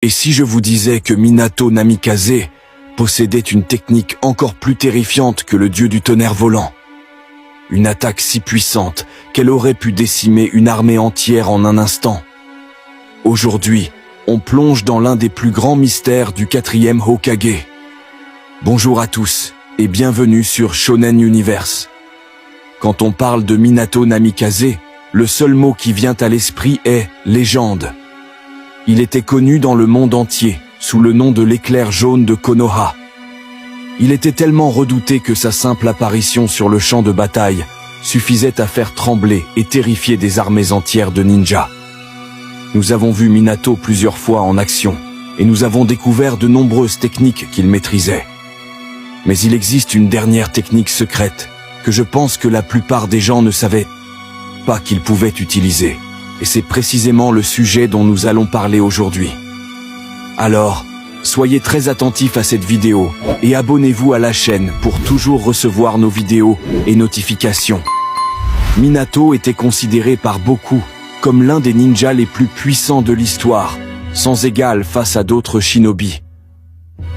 Et si je vous disais que Minato Namikaze possédait une technique encore plus terrifiante que le dieu du tonnerre volant? Une attaque si puissante qu'elle aurait pu décimer une armée entière en un instant. Aujourd'hui, on plonge dans l'un des plus grands mystères du 4e Hokage. Bonjour à tous et bienvenue sur Shonen Universe. Quand on parle de Minato Namikaze, le seul mot qui vient à l'esprit est « légende ». Il était connu dans le monde entier, sous le nom de l'éclair jaune de Konoha. Il était tellement redouté que sa simple apparition sur le champ de bataille suffisait à faire trembler et terrifier des armées entières de ninjas. Nous avons vu Minato plusieurs fois en action, et nous avons découvert de nombreuses techniques qu'il maîtrisait. Mais il existe une dernière technique secrète, que je pense que la plupart des gens ne savaient pas qu'il pouvait utiliser. Et c'est précisément le sujet dont nous allons parler aujourd'hui. Alors, soyez très attentifs à cette vidéo et abonnez-vous à la chaîne pour toujours recevoir nos vidéos et notifications. Minato était considéré par beaucoup comme l'un des ninjas les plus puissants de l'histoire, sans égal face à d'autres shinobi.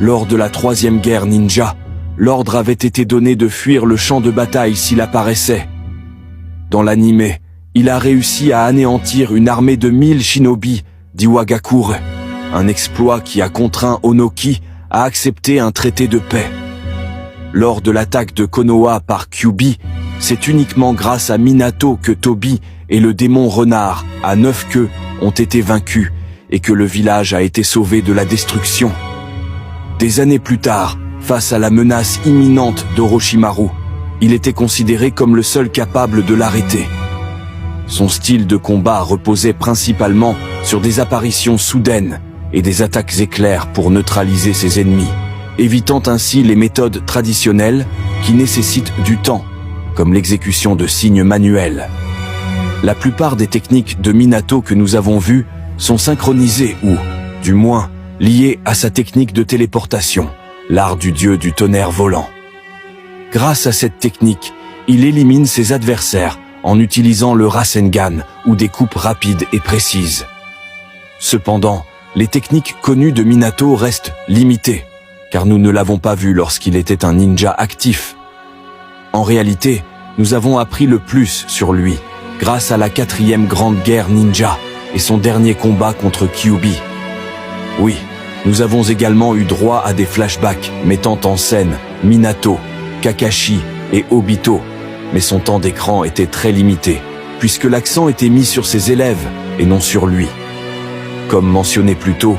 Lors de la 3e guerre ninja, l'ordre avait été donné de fuir le champ de bataille s'il apparaissait. Dans l'anime, il a réussi à anéantir une armée de 1000 shinobi d'Iwagakure, un exploit qui a contraint Onoki à accepter un traité de paix. Lors de l'attaque de Konoha par Kyuubi, c'est uniquement grâce à Minato que Tobi et le démon renard à 9 queues ont été vaincus et que le village a été sauvé de la destruction. Des années plus tard, face à la menace imminente d'Orochimaru, il était considéré comme le seul capable de l'arrêter. Son style de combat reposait principalement sur des apparitions soudaines et des attaques éclairs pour neutraliser ses ennemis, évitant ainsi les méthodes traditionnelles qui nécessitent du temps, comme l'exécution de signes manuels. La plupart des techniques de Minato que nous avons vues sont synchronisées ou, du moins, liées à sa technique de téléportation, l'art du dieu du tonnerre volant. Grâce à cette technique, il élimine ses adversaires en utilisant le Rasengan ou des coupes rapides et précises. Cependant, les techniques connues de Minato restent limitées, car nous ne l'avons pas vu lorsqu'il était un ninja actif. En réalité, nous avons appris le plus sur lui, grâce à la 4e grande guerre ninja et son dernier combat contre Kyuubi. Oui, nous avons également eu droit à des flashbacks mettant en scène Minato, Kakashi et Obito, mais son temps d'écran était très limité, puisque l'accent était mis sur ses élèves et non sur lui. Comme mentionné plus tôt,